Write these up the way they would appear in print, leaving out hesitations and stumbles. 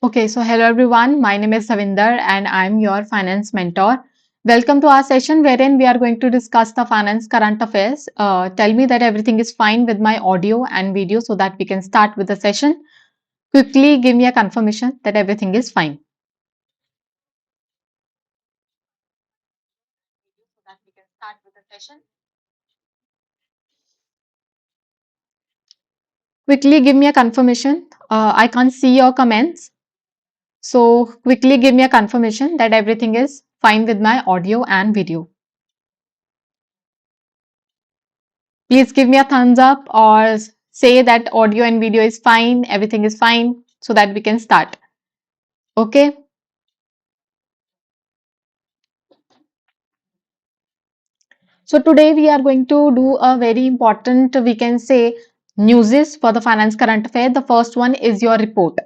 Okay, so hello everyone. My name is Davinder and I'm your finance mentor. Welcome to our session wherein we are going to discuss the finance current affairs. Tell me that everything is fine with my audio and video so that we can start with the session. Quickly give me a confirmation that everything is fine. Quickly give me a confirmation. I can't see your comments. So quickly give me a confirmation that everything is fine with my audio and video. Please give me a thumbs up or say that audio and video is fine, everything is fine so that we can start. Okay. So today we are going to do a very important, we can say, newses for the finance current affair. The first one is your report.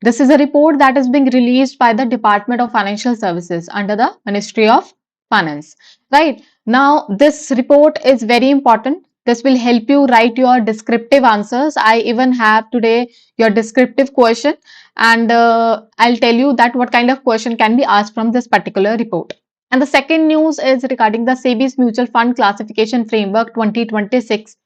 This is a report that is being released by the Department of Financial Services under the Ministry of Finance. Right now, this report is very important. This will help you write your descriptive answers. I even have today your descriptive question, and I'll tell you that what kind of question can be asked from this particular report. And the second news is regarding the SEBI's Mutual Fund Classification Framework 2026.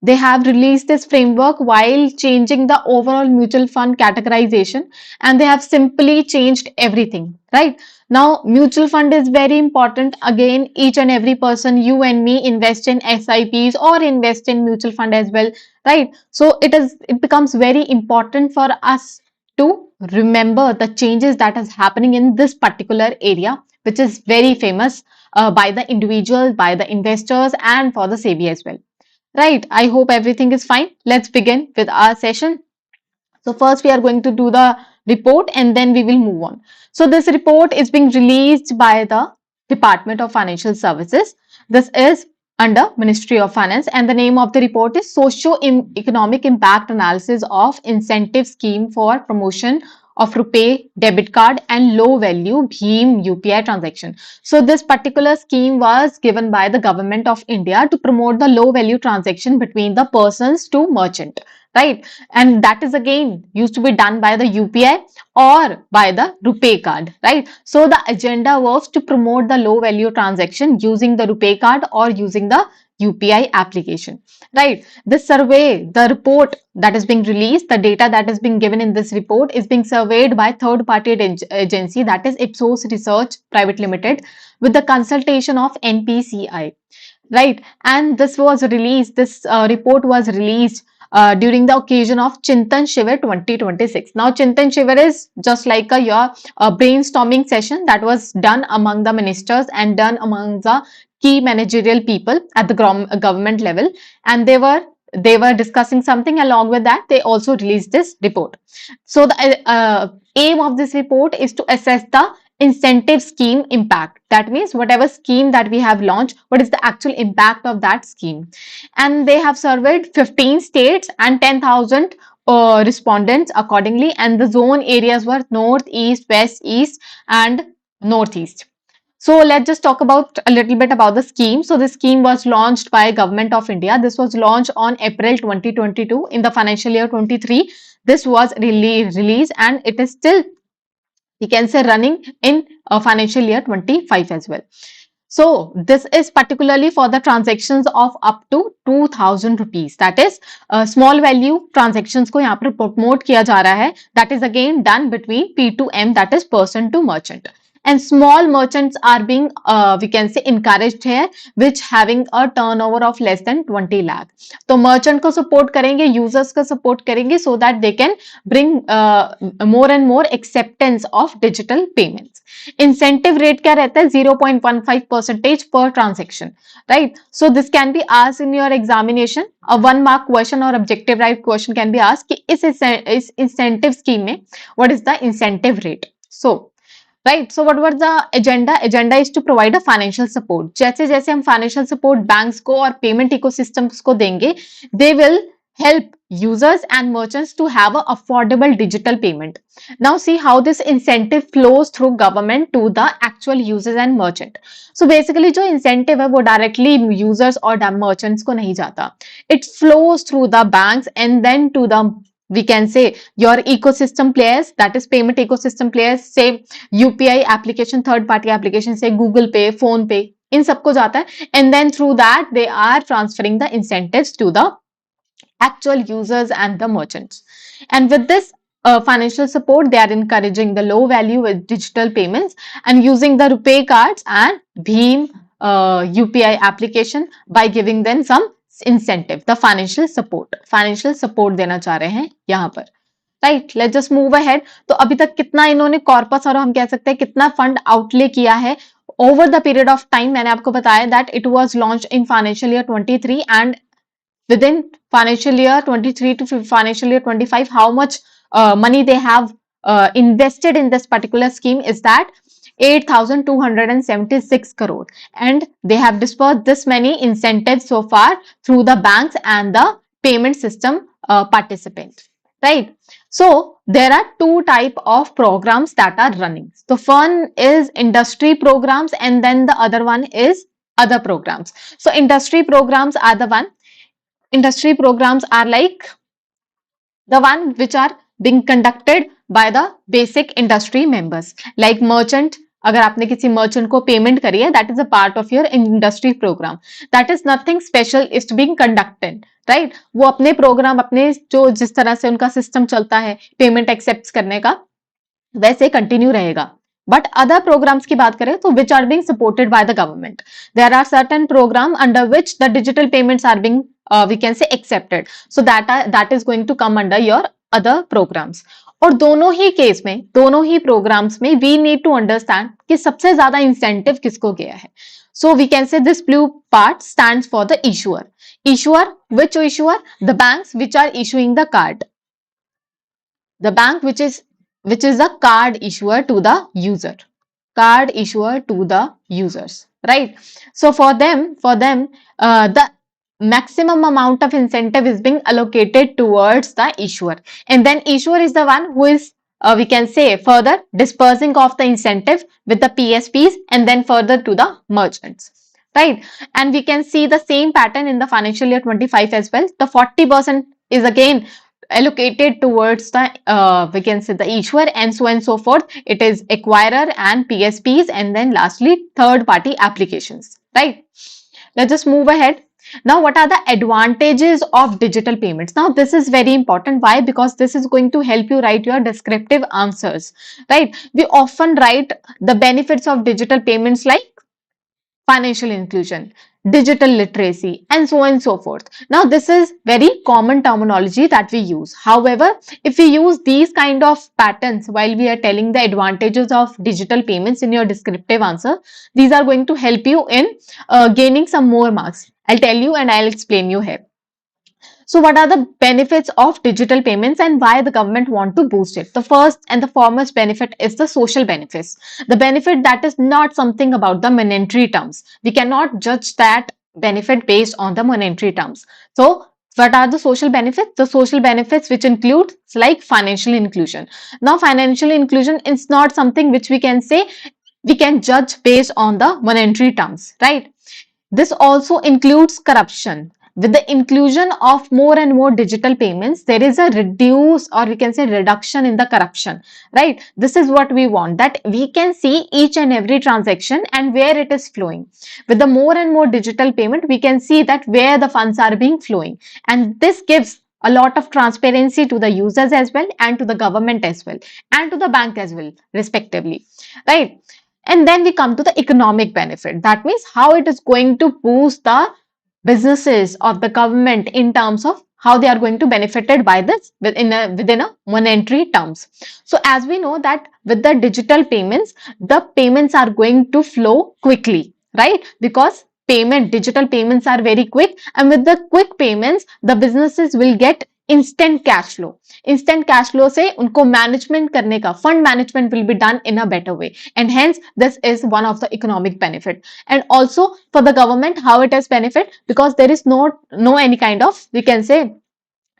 They have released this framework while changing the overall mutual fund categorization, and they have simply changed everything. Right now, mutual fund is very important. Again, each and every person, you and me, invest in SIPs or invest in mutual fund as well. Right, so it becomes very important for us to remember the changes that is happening in this particular area, which is very famous by the individuals, by the investors, and for the SEBI as well. Right, I hope everything is fine. Let's begin with our session. So first we are going to do the report and then we will move on. So this report is being released by the Department of Financial Services. This is under Ministry of Finance, and the name of the report is Socio-Economic Impact Analysis of Incentive Scheme for Promotion of RuPay debit card and low value BHIM-UPI transaction. So this particular scheme was given by the government of India to promote the low value transaction between the persons to merchant, right? And that is again used to be done by the UPI or by the RuPay card, right? So the agenda was to promote the low value transaction using the RuPay card or using the UPI application, right? This survey, the report that is being released, the data that is being given in this report is being surveyed by third party agency, that is Ipsos Research Private Limited, with the consultation of NPCI, right? And this was released, this report was released during the occasion of Chintan Shivir 2026. Now, Chintan Shivir is just like your brainstorming session that was done among the ministers and done among the key managerial people at the government level, and they were discussing something. Along with that, they also released this report. So the aim of this report is to assess the incentive scheme impact. That means whatever scheme that we have launched, what is the actual impact of that scheme. And they have surveyed 15 states and 10,000 respondents accordingly, and the zone areas were north, east, west, east, and northeast. So let's just talk about a little bit about the scheme. So the scheme was launched by Government of India. This was launched on April 2022. In the financial year 23, this was released, and it is still, we can say, running in financial year 25 as well. So this is particularly for the transactions of up to 2000 rupees. That is small value transactions को यहाँ पर promote किया जा रहा है. That is again done between P2M, that is person to merchant. And small merchants are being, we can say, encouraged here, which having a turnover of less than 20 lakh. तो merchant को support करेंगे, users को support करेंगे, so that they can bring more and more acceptance of digital payments. Incentive rate क्या रहता है? 0.15% per transaction, right? So this can be asked in your examination. A 1 mark question or objective right question can be asked कि इस incentive scheme में what is the incentive rate? So right, so what was the agenda is to provide a financial support. जैसे जैसे हम financial support banks को और payment ecosystems को देंगे, they will help users and merchants to have a affordable digital payment. Now see how this incentive flows through government to the actual users and merchant. So basically जो incentive है वो directly users और merchants को नहीं जाता. It flows through the banks and then to the we can say your ecosystem players, that is payment ecosystem players, say UPI application, third party application, say Google Pay, Phone Pay, इन सबको जाता है, and then through that they are transferring the incentives to the actual users and the merchants. And with this financial support, they are encouraging the low value with digital payments and using the RuPay cards and BHIM UPI application by giving them some incentive, the financial support देना चाह रहे हैं यहाँ पर, right. Let's just move ahead. तो अभी तक कितना इन्होंने कॉर्पस और हम कह सकते हैं कितना फंड आउटले किया है over the period of time. मैंने आपको बताया that it was launch in financial year 23 and within financial year 23 to financial year 25, how much money they have invested in this particular scheme is that 8,276 crore, and they have dispersed this many incentives so far through the banks and the payment system participants, right? So there are two type of programs that are running. The one is industry programs and then the other one is other programs. So industry programs are the one. Industry programs are like the one which are being conducted by the basic industry members, like merchant. अगर आपने किसी merchant को payment करी है, that is a part of your industry program. That is nothing special is being conducted, right? वो अपने program, अपने जो जिस तरह से उनका system चलता है payment accepts करने का, वैसे कंटिन्यू रहेगा. बट अदर प्रोग्राम्स की बात करें तो which are being supported by the government. There are certain program under which the digital payments are being we can say accepted, so that is going to come under your other programs. और दोनों ही case में, दोनों ही programs में we need to understand कि सबसे ज्यादा इंसेंटिव किसको गया है. So we can say this blue part stands for the issuer. Issuer, which issuer? The banks which are issuing the card. The bank which is a card issuer to the user, card issuer to the users, right? So for them the maximum amount of incentive is being allocated towards the issuer, and then issuer is the one who is we can say further dispersing of the incentive with the PSPs and then further to the merchants, right? And we can see the same pattern in the financial year 25 as well. The 40% is again allocated towards the we can say the issuer, and so forth. It is acquirer and PSPs, and then lastly third party applications, right? Let's just move ahead. Now, what are the advantages of digital payments? Now, this is very important. Why? Because this is going to help you write your descriptive answers, right? We often write the benefits of digital payments like financial inclusion, digital literacy, and so on and so forth. Now, this is very common terminology that we use. However, if we use these kind of patterns while we are telling the advantages of digital payments in your descriptive answer, these are going to help you in gaining some more marks. I'll tell you and I'll explain you here. So what are the benefits of digital payments and why the government want to boost it? The first and the foremost benefit is the social benefits. The benefit that is not something about the monetary terms. We cannot judge that benefit based on the monetary terms. So what are the social benefits? The social benefits which include like financial inclusion. Now financial inclusion is not something which we can say we can judge based on the monetary terms, right? This also includes corruption. With the inclusion of more and more digital payments, there is a reduce or we can say reduction in the corruption, right? This is what we want, that we can see each and every transaction and where it is flowing. With the more and more digital payment, we can see that where the funds are being flowing, and this gives a lot of transparency to the users as well, and to the government as well, and to the bank as well, respectively, right? And then we come to the economic benefit. That means how it is going to boost the businesses of the government in terms of how they are going to benefited by this within a monetary terms. So as we know that with the digital payments, the payments are going to flow quickly, right? Because digital payments are very quick, and with the quick payments, the businesses will get instant cash flow. Instant cash flow से उनको management करने का, fund management will be done in a better way, and hence this is one of the economic benefit. And also for the government, how it has benefit, because there is no any kind of, we can say,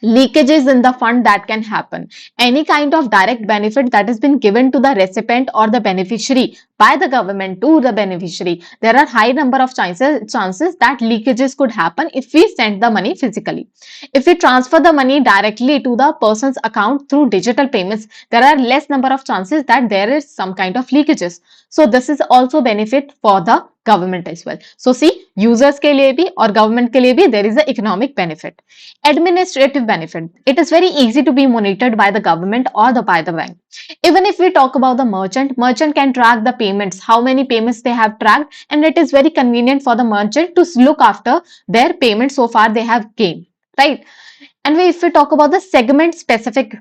leakages in the fund that can happen. Any kind of direct benefit that has been given to the recipient or the beneficiary by the government to the beneficiary, there are high number of chances that leakages could happen if we send the money physically. If we transfer the money directly to the person's account through digital payments, there are less number of chances that there is some kind of leakages. So this is also benefit for the government as well. So see, users के लिए भी और government के लिए भी there is a economic benefit. Administrative benefit. It is very easy to be monitored by the government or by the bank. Even if we talk about the merchant can track the payments, how many payments they have tracked, and it is very convenient for the merchant to look after their payments so far they have gained, right? And if we talk about the segment specific,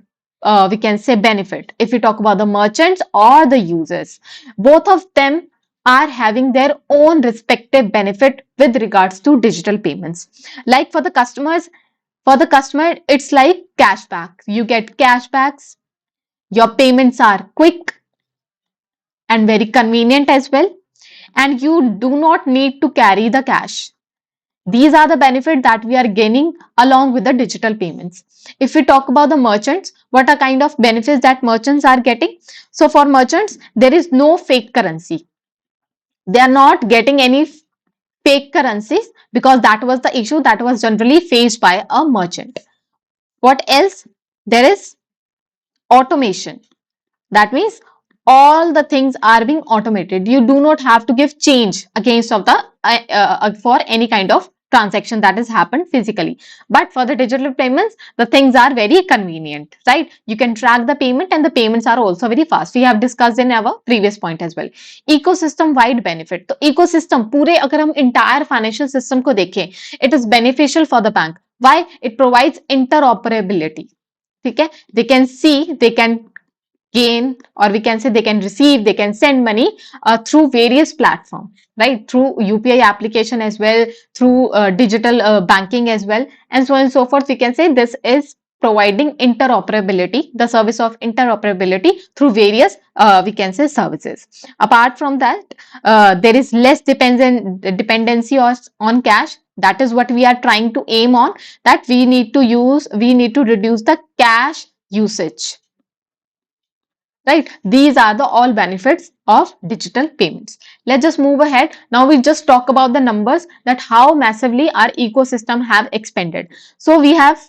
we can say benefit. If we talk about the merchants or the users, both of them are having their own respective benefit with regards to digital payments. Like for the customers, it's like cashback. You get cashbacks. Your payments are quick and very convenient as well. And you do not need to carry the cash. These are the benefits that we are gaining along with the digital payments. If we talk about the merchants, what are kind of benefits that merchants are getting? So for merchants, there is no fake currency. They are not getting any fake currencies because that was the issue that was generally faced by a merchant. What else? There is automation. That means all the things are being automated. You do not have to give change against of the for any kind of transaction that has happened physically. But for the digital payments, the things are very convenient, right? You can track the payment and the payments are also very fast. We have discussed in our previous point as well. Ecosystem wide benefit. तो ecosystem पूरे अगर हम entire financial system को देखें, it is beneficial for the bank. Why? It provides interoperability. ठीक है? They can see, they can gain, or we can say they can receive, they can send money through various platforms, right? Through UPI application as well, through digital banking as well, and so on and so forth. We can say this is providing interoperability, the service of interoperability through various, we can say, services. Apart from that, there is less dependency on cash. That is what we are trying to aim on, that we need to reduce the cash usage. Right, these are the all benefits of digital payments. Let's just move ahead. Now we just talk about the numbers, that how massively our ecosystem have expanded. So we have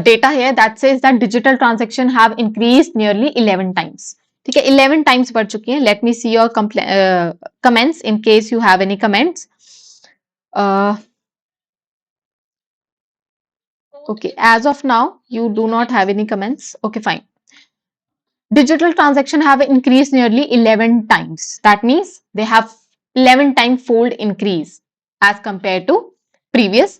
data here that says that digital transaction have increased nearly 11 times. Okay, 11 times बढ़ चुकी है. Let me see your comments in case you have any comments. Okay, as of now you do not have any comments. Okay, fine. Digital transactions have increased nearly 11 times. That means they have 11 times fold increase as compared to previous,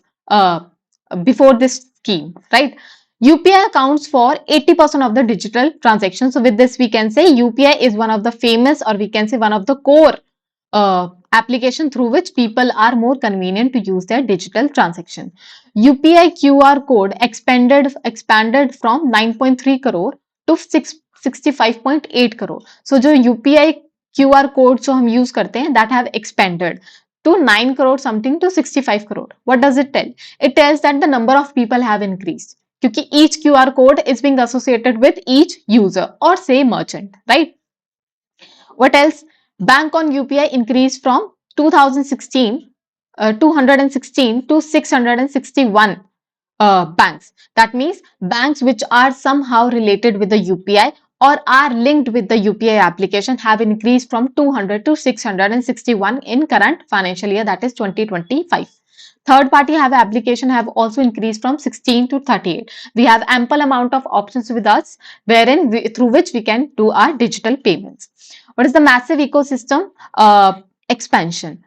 before this scheme, right? UPI accounts for 80% of the digital transactions. So with this, we can say UPI is one of the famous, or we can say one of the core application through which people are more convenient to use their digital transaction. UPI QR code expanded from 9.3 crore to 65.8 crore. So जो UPI QR code जो हम use करते हैं, that have expanded to 9 crore something to 65 crore. What does it tell? It tells that the number of people have increased, क्योंकि each QR code is being associated with each user or say merchant, right? What else? Bank on UPI increased from 216 to 661 banks. That means banks which are somehow related with the UPI or are linked with the UPI application have increased from 200 to 661 in current financial year, that is 2025. Third party have application have also increased from 16 to 38. We have ample amount of options with us wherein through which we can do our digital payments. What is the massive ecosystem expansion?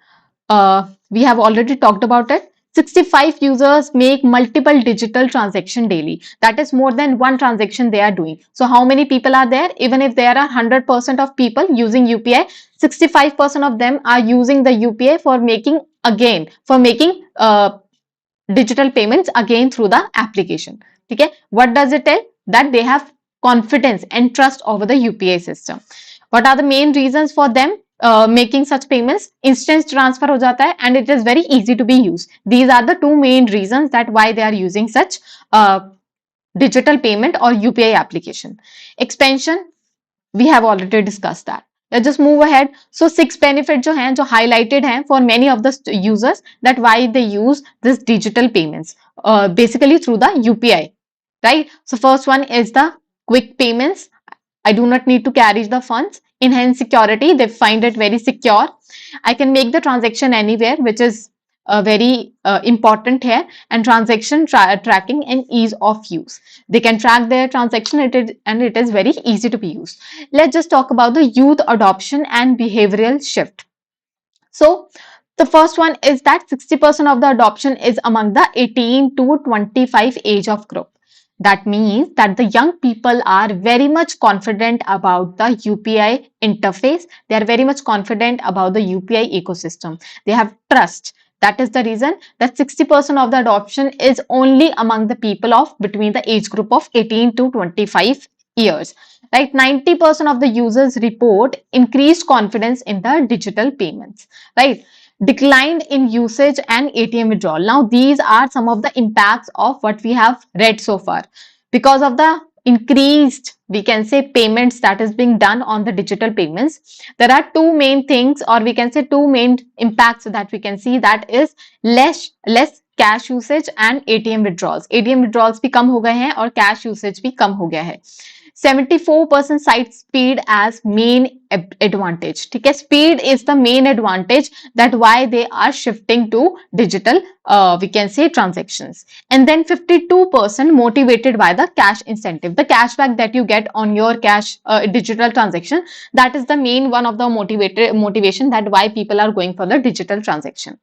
We have already talked about it. 65 users make multiple digital transaction daily. That is more than one transaction they are doing. So how many people are there? Even if there are 100% of people using UPI, 65% of them are using the UPI for making digital payments again through the application. Okay, what does it tell? That they have confidence and trust over the UPI system. What are the main reasons for them? making such payments, instant transfer हो जाता है, and it is very easy to be used. These are the two main reasons that why they are using such digital payment or UPI application. Expansion, we have already discussed that. Let's just move ahead. So 6 benefit जो हैं, जो highlighted हैं for many of the users, that why they use this digital payments, basically through the UPI, right? So first one is the quick payments. I do not need to carry the funds. Enhance security, they find it very secure. I can make the transaction anywhere, which is very important here. And transaction tracking and ease of use. They can track their transaction and it is very easy to be used. Let's just talk about the youth adoption and behavioral shift. So the first one is that 60% of the adoption is among the 18 to 25 age of group. That means that the young people are very much confident about the UPI interface. They are very much confident about the UPI ecosystem. They have trust. That is the reason that 60% of the adoption is only among the people of between the age group of 18 to 25 years. Right, 90% of the users report increased confidence in the digital payments. Right, decline in usage and ATM withdrawal. Now, these are some of the impacts of what we have read so far. Because of the increased, we can say, payments that is being done on the digital payments, there are two main things, or we can say two main impacts that we can see, that is less cash usage and ATM withdrawals. ATM withdrawals भी कम हो गए हैं और cash usage भी कम हो गया है. 74% cite speed as main advantage. ठीक है, speed is the main advantage that why they are shifting to digital, we can say, transactions. And then 52% motivated by the cash incentive, the cashback that you get on your cash digital transaction. That is the main one of the motivation that why people are going for the digital transaction.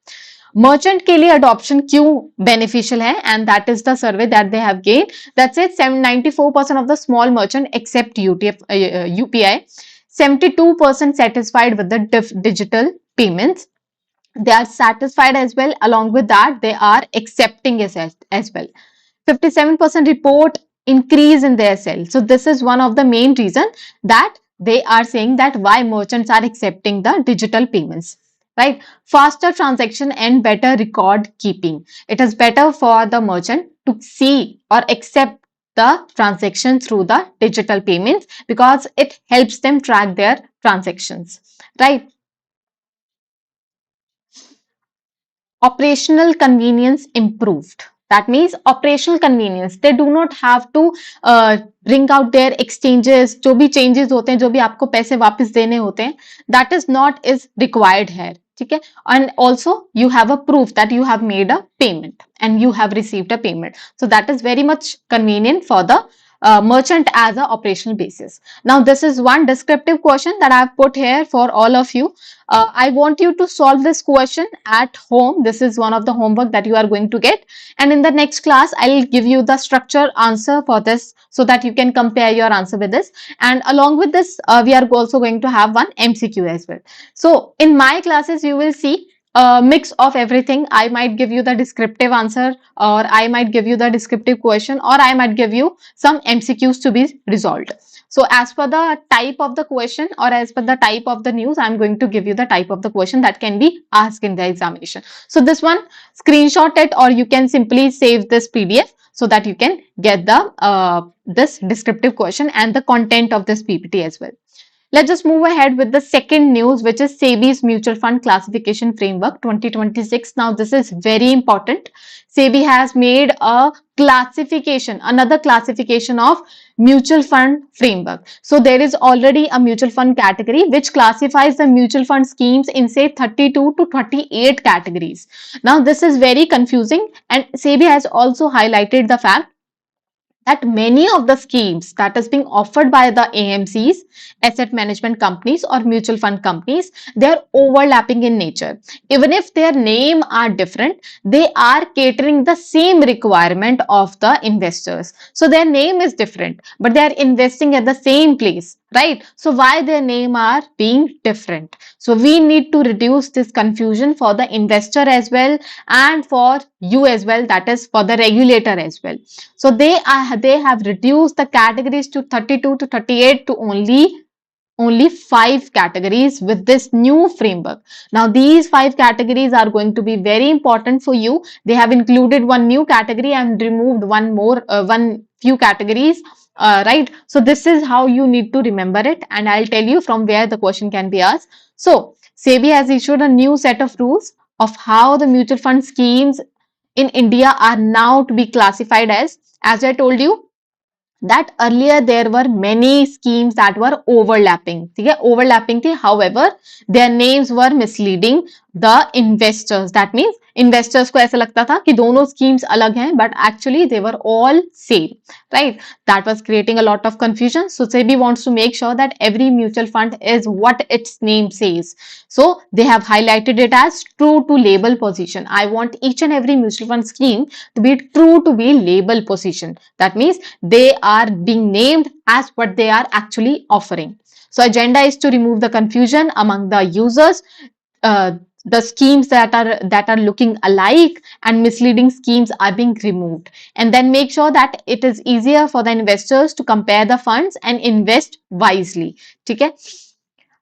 Merchant के लिए adoption क्यों beneficial है, and that is the survey that they have gain. That's it. 94% of the small merchant accept UPI. 72% satisfied with the digital payments. They are satisfied as well. Along with that, they are accepting as well. 57% report increase in their sale. So this is one of the main reason that they are saying that why merchants are accepting the digital payments. Right, faster transaction and better record keeping. It is better for the merchant to see or accept the transaction through the digital payments because it helps them track their transactions. Right. Operational convenience improved. That means operational convenience. They do not have to bring out their exchanges. जो भी changes होते हैं, जो भी आपको पैसे वापस देने होते हैं, that is not is required here. ठीक है, and also you have a proof that you have made a payment and you have received a payment. So that is very much convenient for the merchant as a operational basis. Now this is one descriptive question that I have put here for all of you. I want you to solve this question at home. This is one of the homework that you are going to get, and in the next class I will give you the structure answer for this so that you can compare your answer with this, and along with this we are also going to have one MCQ as well. So in my classes you will see a mix of everything. I might give you the descriptive answer, or I might give you the descriptive question, or I might give you some MCQs to be resolved. So as per the type of the question or as per the type of the news, I'm going to give you the type of the question that can be asked in the examination. So this one, screenshot it, or you can simply save this PDF so that you can get the this descriptive question and the content of this PPT as well. Let's just move ahead with the second news, which is SEBI's Mutual Fund Classification Framework 2026. Now, this is very important. SEBI has made a classification, another classification of mutual fund framework. So, there is already a mutual fund category which classifies the mutual fund schemes in say 32 to 38 categories. Now, this is very confusing, and SEBI has also highlighted the fact that many of the schemes that is being offered by the AMCs, asset management companies or mutual fund companies, they are overlapping in nature. Even if their name are different, they are catering the same requirement of the investors. So their name is different, but they are investing at the same place, right? So why their name are being different? So we need to reduce this confusion for the investor as well and for you as well, that is for the regulator as well. So they have reduced the categories to 32 to 38 to only only 5 categories with this new framework. Now these 5 categories are going to be very important for you. They have included one new category and removed one few categories, right? So this is how you need to remember it, and I'll tell you from where the question can be asked. So SEBI has issued a new set of rules of how the mutual fund schemes in India are now to be classified as I told you that earlier there were many schemes that were overlapping. ठीक है, overlapping थी. However, their names were misleading the investors. That means investors को ऐसा लगता था कि दोनों schemes अलग हैं, but actually they were all same, right? That was creating a lot of confusion. So SEBI wants to make sure that every mutual fund is what its name says. So they have highlighted it as true to label position. I want each and every mutual fund scheme to be true to be label position. That means they are being named as what they are actually offering. So agenda is to remove the confusion among the users, the schemes that are looking alike and misleading schemes are being removed, and then make sure that it is easier for the investors to compare the funds and invest wisely. ठीक है,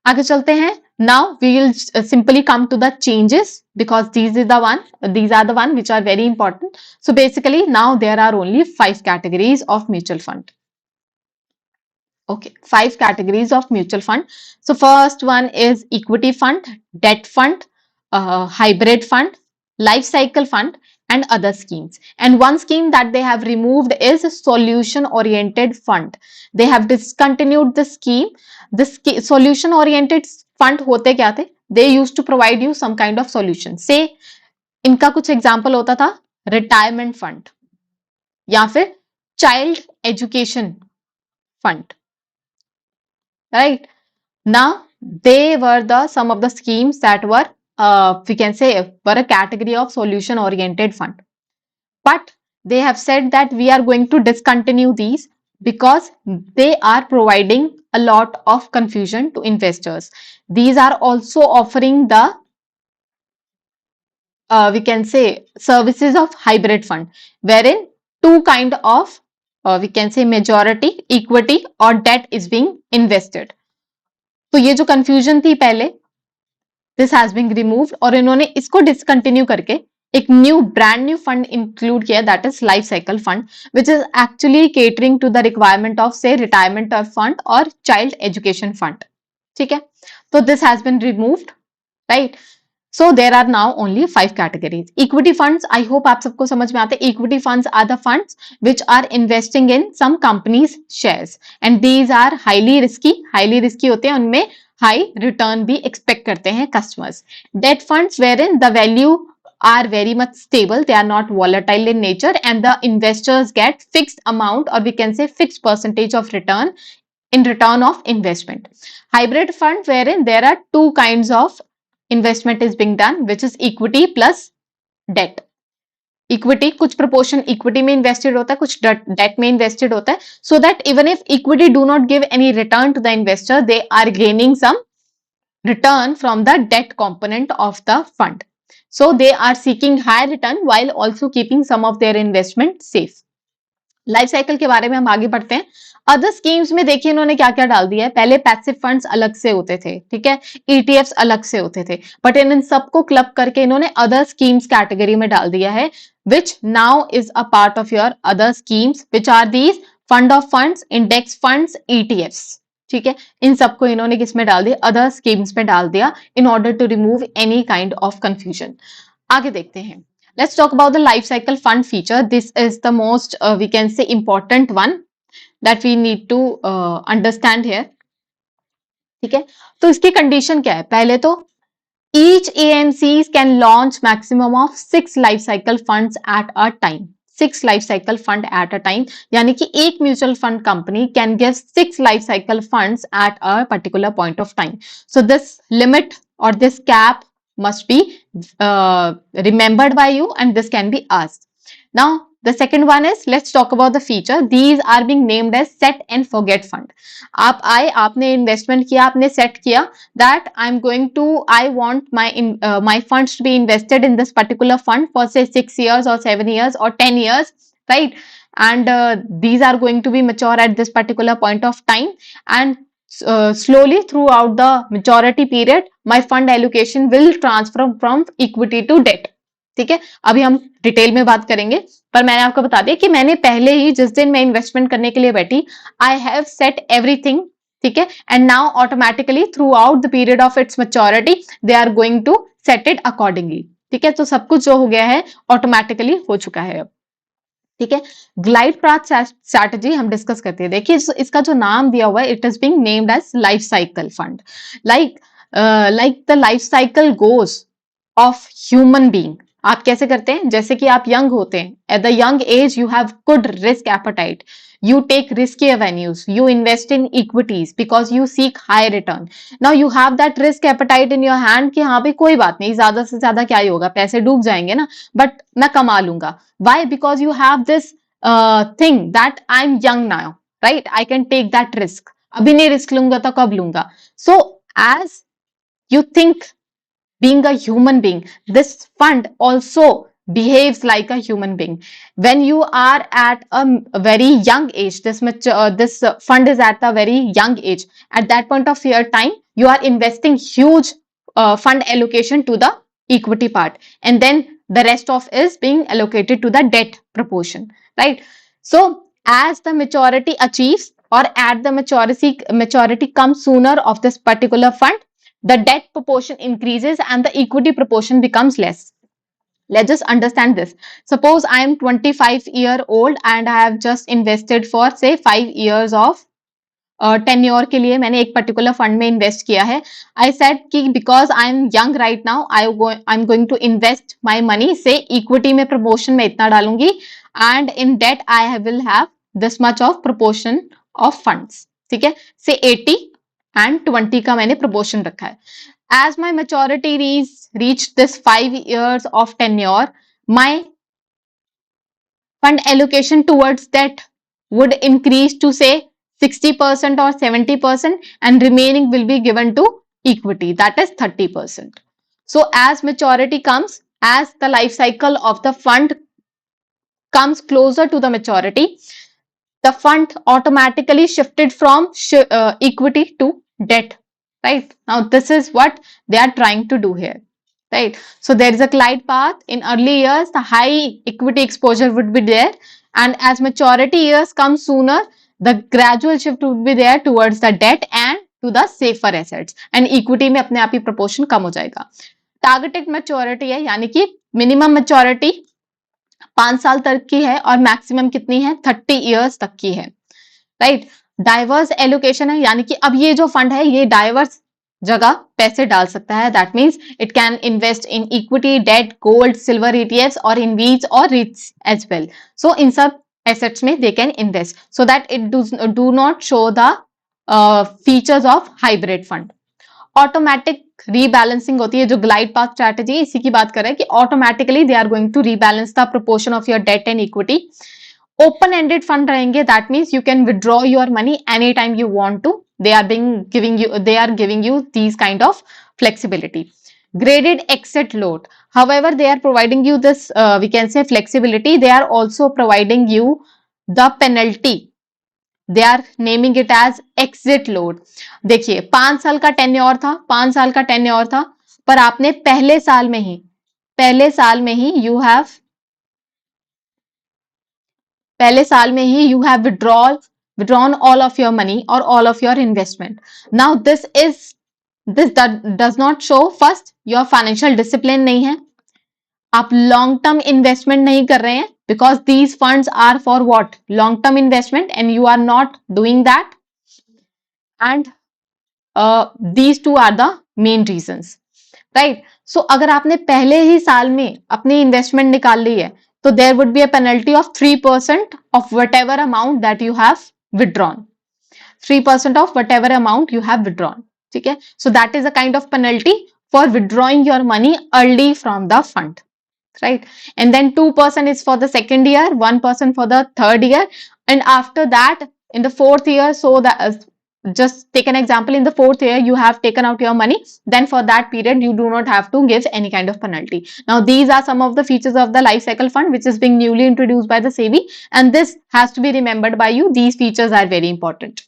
आगे चलते हैं. Now we will simply come to the changes because these are the one which are very important. So basically now there are only 5 categories of mutual fund. Okay, 5 categories of mutual fund. So first one is equity fund, debt fund, hybrid fund, life cycle fund, and other schemes. And one scheme that they have removed is a solution oriented fund. They have discontinued the scheme. This solution oriented fund होते क्या थे? They used to provide you some kind of solution. Say इनका कुछ example होता था retirement fund या फिर child education fund. Right now they were some of the schemes that were we can say were a category of solution oriented fund, but they have said that we are going to discontinue these because they are providing a lot of confusion to investors. These are also offering the we can say services of hybrid fund, wherein two kind of we can say majority equity or debt is being invested. तो ये जो confusion थी पहले, this has been removed और इन्होंने इसको discontinue करके एक new brand new fund include किया, that is life cycle fund, which is actually catering to the requirement of say retirement fund और चाइल्ड एजुकेशन फंड. ठीक है, तो this has been removed, right. So there are now only 5 categories. Equity funds, I hope आप सबको समझ में आते हैं. Equity funds are the funds which are investing in some companies shares and these are highly risky. Highly risky होते हैं, उनमें high return भी expect करते हैं customers. Debt funds wherein the value are very much stable, they are not volatile in nature and the investors get fixed amount or we can say fixed percentage of return in return of investment. Hybrid fund wherein there are two kinds of investment is being done, which is equity plus debt. Equity कुछ proportion equity में invested होता है, कुछ debt में invested होता है, so that even if equity do not give any return to the investor, they are gaining some return from the debt component of the fund. So they are seeking high return while also keeping some of their investment safe. Life cycle के बारे में हम आगे बढ़ते हैं. Other schemes में देखिए इन्होंने क्या क्या डाल दिया है. पहले पैसिव फंड्स अलग से होते थे, ठीक है, ईटीएफ्स अलग से होते थे, बट इन सबको क्लब करके इन्होंने अदर स्कीम्स कैटेगरी में डाल दिया है, which now is a part of your other schemes, which are these fund of funds, index funds, ETFs. ठीक है, इन सबको इन्होंने किस में डाल दिया? अदर स्कीम्स में डाल दिया in order to remove any kind of confusion. आगे देखते हैं. Let's talk about the life cycle fund feature. This is the most we can say important one that we need to understand here. ठीक है, तो इसकी condition क्या है? पहले तो each AMCs can launch maximum of 6 life cycle funds at a time. 6 life cycle fund at a time, यानी कि एक mutual fund company can give 6 life cycle funds at a particular point of time. So this limit or this cap must be remembered by you and this can be asked. Now the second one is, let's talk about the feature. These are being named as set and forget fund. आप आए, आपने investment किया, आपने set किया that I'm going to, I want my funds to be invested in this particular fund for say 6 years or 7 years or 10 years, right? And these are going to be mature at this particular point of time and slowly throughout the maturity period my fund allocation will transfer from equity to debt. ठीक है, अभी हम detail में बात करेंगे, पर मैंने आपको बता दिया कि मैंने पहले ही जिस दिन मैं इन्वेस्टमेंट करने के लिए बैठी, आई हैव सेट एवरीथिंग, ठीक है, and now automatically throughout the period of its maturity they are going to set it accordingly. ठीक है, तो सब कुछ जो हो गया है ऑटोमेटिकली हो चुका है अब। ठीक है, ग्लाइड पाथ स्ट्रैटेजी हम डिस्कस करते हैं। देखिए इसका जो नाम दिया हुआ है, it is being named as life cycle fund, like the life cycle goes of human being. आप कैसे करते हैं, जैसे कि आप यंग होते हैं, at the young age you have good risk appetite, you take risky avenues, you invest in equities because you seek high return. Now you have that risk appetite in your hand कि हाँ भाई कोई बात नहीं, ज्यादा से ज्यादा क्या ही होगा, पैसे डूब जाएंगे ना, बट मैं कमा लूंगा। Why? Because you have this thing that I'm young now, right? I can take that risk. अभी नहीं रिस्क लूंगा तो कब लूंगा? So as you think being a human being, this fund also behaves like a human being. When you are at a very young age, this fund is at a very young age, at that point of your time you are investing huge fund allocation to the equity part, and then the rest of is being allocated to the debt proportion, right? So as the maturity achieves, or at the maturity comes sooner of this particular fund, the debt proportion increases and the equity proportion becomes less. Let's just understand this. Suppose I am 25-year-old and I have just invested for say 5 years of tenure के लिए मैंने एक particular fund में invest किया है। I said कि because I am young right now, I am going to invest my money, say equity में proportion में इतना डालूंगी, and in debt I will have this much of proportion of funds. ठीक है, से 80 एंड 20 का मैंने प्रपोर्शन रखा है। As my maturity reached this 5 years of tenure, my fund allocation towards that would increase to say 60% or 70%, and remaining will be given to equity, that is 30%. So as maturity comes, as the life cycle of the fund comes closer to the maturity, the fund automatically shifted from equity to debt. Right, now this is what they are trying to do here, right? So there is a glide path. In early years the high equity exposure would be there, and as maturity years come sooner, the gradual shift would be there towards the debt and to the safer assets, and equity में अपने आप ही proportion कम हो जाएगा। Targeted maturity है, यानी कि minimum maturity 5 साल तक की है और maximum कितनी है, 30 years तक की है, right? डाइवर्स एलोकेशन है, यानी कि अब ये जो फंड है ये डाइवर्स जगह पैसे डाल सकता है। That means it can invest in equity, debt, gold, silver ETFs और इन वीज और रिट्स एज वेल। सो इन सब एसेट्स में they can invest, so that it do not show the features of hybrid fund. Automatic rebalancing होती है, जो glide path strategy इसी की बात कर रहे हैं कि automatically they are going to rebalance the proportion of your debt and equity. Open ended fund रहेंगे, that means you can withdraw your money any time you want to, they are giving you these kind of flexibility. Graded exit load, however they are providing you this we can say flexibility, they are also providing you the penalty, they are naming it as exit load. देखिए 5 साल का tenure था, 5 साल का tenure था, पर आपने पहले साल में ही you have withdrawn all of your money or all of your investment. Now this does not show, first your financial discipline नहीं है, आप long term investment नहीं कर रहे हैं, because these funds are for what, long term investment, and you are not doing that, and these two are the main reasons, right? So अगर आपने पहले ही साल में अपनी investment निकाल ली है, तो there would be a penalty of 3% of whatever amount that you have withdrawn, 3% of whatever amount you have withdrawn. ठीक है, so that is a kind of penalty for withdrawing your money early from the fund, right? And then 2% is for the second year, 1% for the third year, and after that in the fourth year, so that just take an example, in the fourth year you have taken out your money, then for that period you do not have to give any kind of penalty. Now these are some of the features of the life cycle fund which is being newly introduced by the SEBI, and this has to be remembered by you. These features are very important,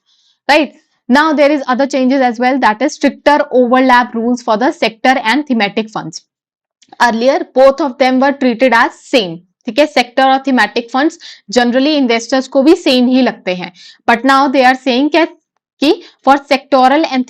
right? Now there is other changes as well, that is stricter overlap rules for the sector and thematic funds. Earlier both of them were treated as same, ठीक है, sector और thematic funds generally investors को भी same ही लगते हैं, but now they are saying कि for sectoral and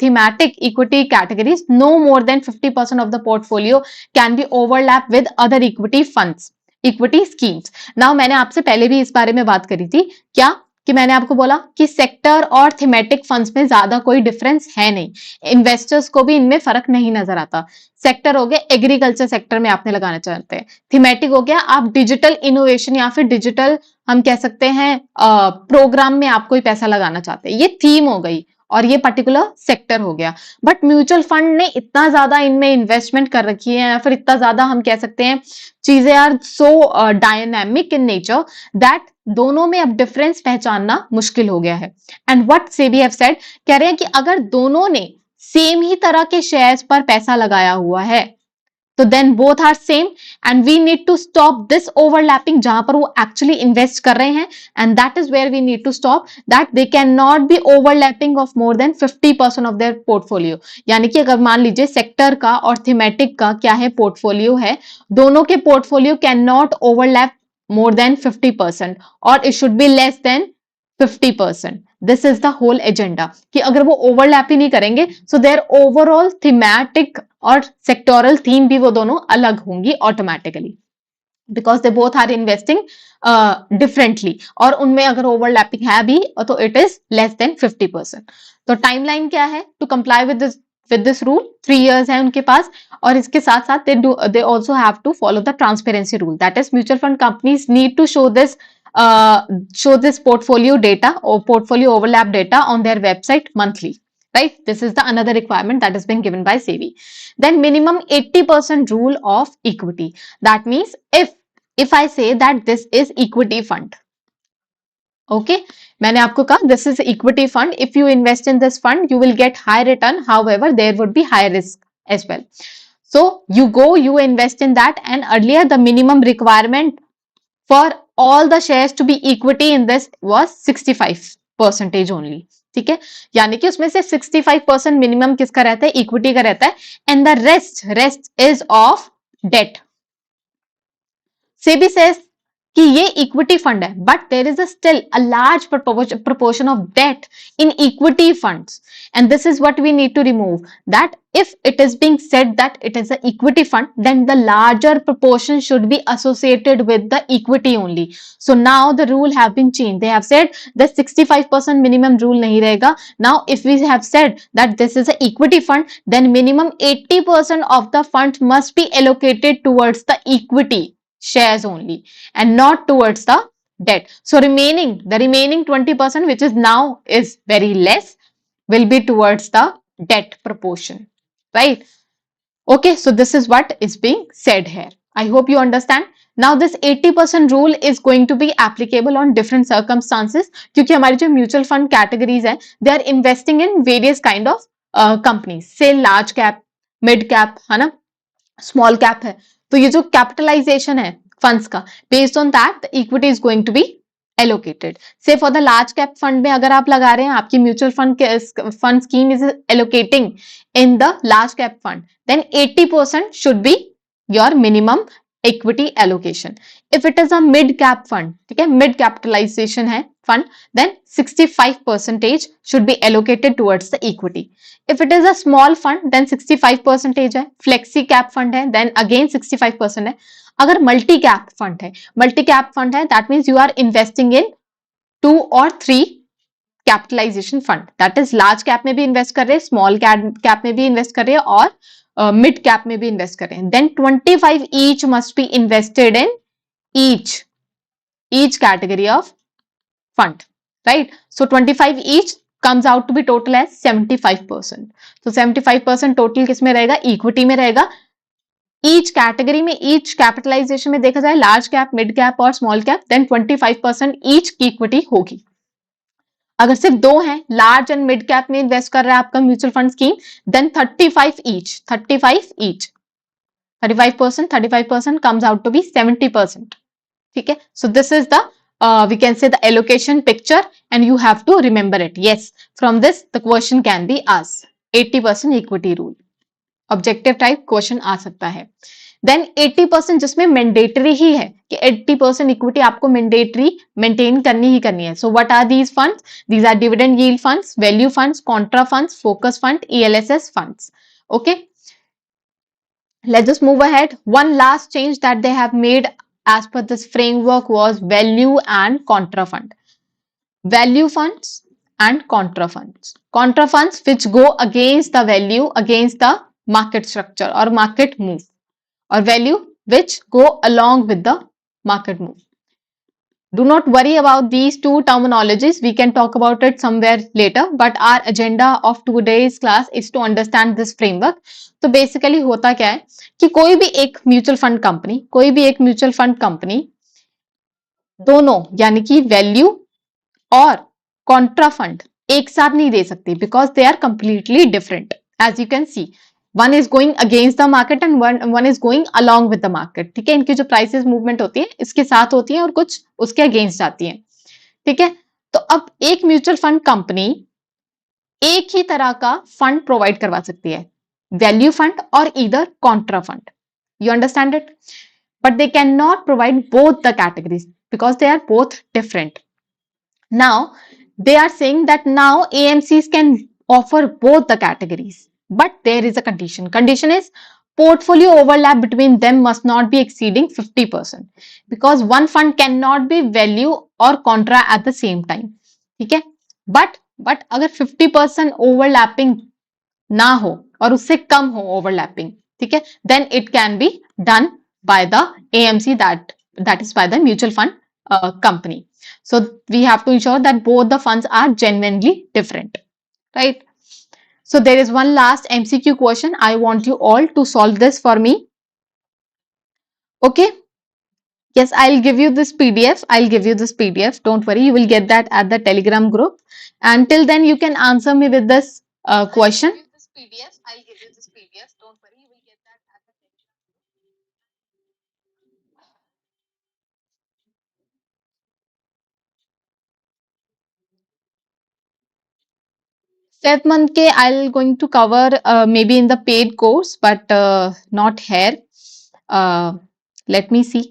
thematic equity categories no more than 50% of the portfolio can be overlap with other equity funds, equity schemes. Now मैंने आपसे पहले भी इस बारे में बात करी थी, क्या कि मैंने आपको बोला कि सेक्टर और थीमेटिक फंड्स में ज्यादा कोई डिफरेंस है नहीं, इन्वेस्टर्स को भी इनमें फर्क नहीं नजर आता। सेक्टर हो गया एग्रीकल्चर सेक्टर में आपने लगाना चाहते हैं, थीमेटिक हो गया आप डिजिटल इनोवेशन या फिर डिजिटल हम कह सकते हैं प्रोग्राम में आप कोई पैसा लगाना चाहते हैं, ये थीम हो गई और ये पर्टिकुलर सेक्टर हो गया। बट म्यूचुअल फंड ने इतना ज्यादा इनमें इन्वेस्टमेंट कर रखी है या फिर इतना ज्यादा हम कह सकते हैं चीजें are so dynamic in nature that दोनों में अब डिफरेंस पहचानना मुश्किल हो गया है। And what SEBI have said, कह रहे हैं कि अगर दोनों ने सेम ही तरह के शेयर्स पर पैसा लगाया हुआ है तो then both are same and we need to stop this overlapping जहां पर वो एक्चुअली इन्वेस्ट कर रहे हैं, and that is where we need to stop that they can not be overlapping of more than 50% of their portfolio. यानी कि अगर मान लीजिए सेक्टर का और थीमेटिक का क्या है पोर्टफोलियो है, दोनों के portfolio can not overlap more than 50% or it should be less than 50%. This is the whole agenda कि अगर वो ओवरलैप ही नहीं करेंगे so their overall thematic और sectoral theme भी वो दोनों अलग होंगी automatically because they both are investing differently और उनमें अगर ओवरलैपिंग है भी तो it is less than 50%. तो टाइमलाइन क्या है to comply with this rule? 3 years है उनके पास और इसके साथ साथ they also have to follow the transparency rule, that is mutual fund companies need to show this portfolio data or portfolio overlap data on their website monthly, right? This is the another requirement that is being given by SEBI. Then minimum 80% rule of equity, that means if I say that this is equity fund, okay, मैंने आपको कहा this is equity fund, if you invest in this fund you will get high return, however there would be high risk as well. So you invest in that, and earlier the minimum requirement for all the shares to be equity in this was 65% only, ठीक है, यानी कि उसमें से 65% minimum किसका रहता है, equity का रहता है, and the rest is of debt. SEBI says कि ये इक्विटी फंड है but there is still a large proportion of debt in equity funds, and this is what we need to remove, that if it is being said that it is an equity fund then the larger proportion should be associated with the equity only. So now the rule have been changed, they have said the 65% minimum rule nahi rahega. Now if we have said that this is an equity fund then minimum 80% of the fund must be allocated towards the equity shares only and not towards the debt. So the remaining 20% which is now is very less will be towards the debt proportion, right? Okay, so this is what is being said here. I hope you understand. Now this 80% rule is going to be applicable on different circumstances क्योंकि हमारी जो mutual fund categories है they are investing in various kind of companies, say large cap, mid cap, है ना, small cap है, तो ये जो कैपिटलाइजेशन है फंड्स का based on that the equity is going to be allocated. Say for the large cap fund में अगर आप लगा रहे हैं, आपकी mutual fund scheme is allocating in the large cap fund, then 80% should be your minimum equity allocation. If it is a mid cap fund, ठीक है, mid capitalisation है fund, then 65% should be allocated towards the equity. If it is a small fund, then 65% है, flexi cap fund है, then again 65% है। अगर multi cap fund है, that means you are investing in 2 or 3 capitalization fund, that is large cap में भी invest कर रहे हैं, small cap में भी invest कर रहे हैं और mid cap में भी invest कर रहे हैं, then 25 each must be invested in each category of fund, right? So 25 each comes out to be total as 75%. So 75% total किस में रहेगा, इक्विटी में रहेगा। ईच कैटेगरी में, ईच कैपिटलाइजेशन में देखा जाए लार्ज कैप, मिड कैप और स्मॉल कैप, देन 25% ईच की इक्विटी होगी। अगर सिर्फ 2 हैं, लार्ज एंड मिड कैप में इन्वेस्ट कर रहा है आपका mutual fund scheme, then 35 each 35% comes out to be 70%, ठीक है। So this is the we can say the allocation picture, and you have to remember it. Yes, from this the question can be asked. 80% equity rule, objective type question आ सकता है. Then 80% जिसमें mandatory ही है कि 80% equity आपको mandatory maintain करनी ही करनी है. So what are these funds? These are dividend yield funds, value funds, contra funds, focus fund, ELSS funds. Okay, let's just move ahead. One last change that they have made as per this framework was value and contra fund. Value funds and contra funds. Contra funds which go against the value, against the market structure or market move, or value which go along with the market move. Do not worry about these two terminologies. We can talk about it somewhere later, but our agenda of today's class is to understand this framework. तो basically होता क्या है कि कोई भी एक mutual fund company दोनों यानी कि वैल्यू और कॉन्ट्रा फंड एक साथ नहीं दे सकती, because they are completely different. As you can see, one is going against the market and one is going along with the market. ठीक है, इनकी जो प्राइसेस मूवमेंट होती है इसके साथ होती है और कुछ उसके अगेंस्ट आती है. ठीक है, तो अब एक म्यूचुअल फंड कंपनी एक ही तरह का फंड प्रोवाइड करवा सकती है, वैल्यू फंड और either contra fund. You understand it? But they can not provide both the categories because they are both different. Now, they are saying that now AMCs can offer both the categories, but there is a condition. Condition is portfolio overlap between them must not be exceeding 50%, because one fund cannot be value or contra at the same time. ठीक है, but अगर 50% overlapping ना हो और उससे कम हो overlapping, ठीक है, then it can be done by the AMC, that is by the mutual fund company. So we have to ensure that both the funds are genuinely different, right? So there is one last MCQ question. I want you all to solve this for me. Okay. Yes, I'll give you this PDF. Don't worry, you will get that at the Telegram group. And till then, you can answer me with this question. I'll give you this PDF. Don't worry, you will get that at the Telegram. Fifth month ke I'll going to cover maybe in the paid course, but not here. Let me see.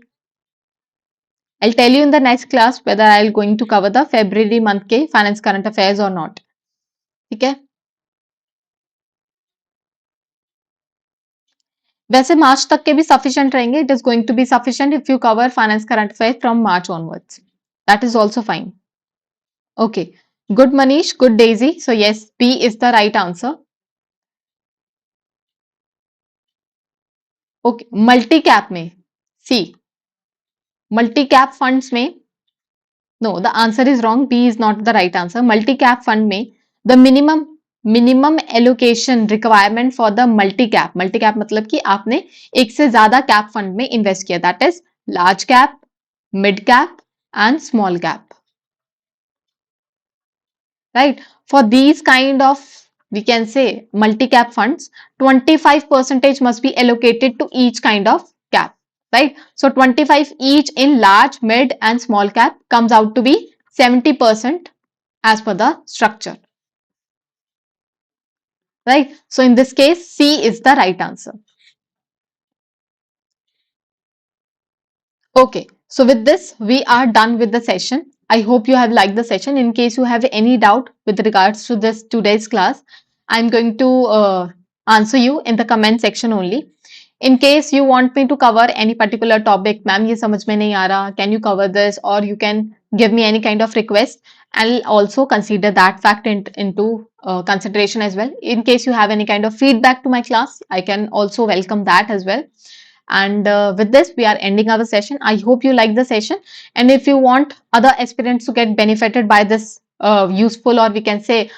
I'll tell you in the next class whether I'll going to cover the February month ke finance current affairs or not. ठीक है, वैसे मार्च तक के भी sufficient रहेंगे. It is going to be sufficient if you cover finance current affairs from March onwards. That is also fine. Okay. Good Manish, good Daisy. So yes, B is the right answer. Okay. Multi cap में C. Multi cap funds में no, the answer is wrong. B is not the right answer. Multi cap fund में the minimum allocation requirement for the multi cap मतलब कि आपने एक से ज्यादा cap fund में इन्वेस्ट किया, that is large cap, mid cap and small cap, right? For these kind of, we can say, multi cap funds, 25% must be allocated to each kind of cap, right? So 25 each in large, mid and small cap comes out to be 70% as per the structure, right? So in this case, C is the right answer. Okay, so with this, we are done with the session. I hope you have liked the session. In case you have any doubt with regards to this today's class, I'm going to answer you in the comment section only. In case you want me to cover any particular topic, ma'am, ye samajh mein nahi aa raha, can you cover this, or you can give me any kind of request. I'll also consider that fact into consideration as well. In case you have any kind of feedback to my class, I can also welcome that as well. And with this, we are ending our session. I hope you like the session. And if you want other aspirants to get benefited by this useful, or we can say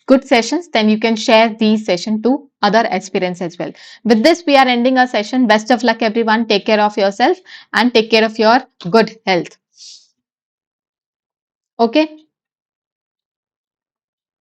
good sessions, then you can share these sessions to other aspirants as well. With this, we are ending our session. Best of luck, everyone. Take care of yourself and take care of your good health. Okay.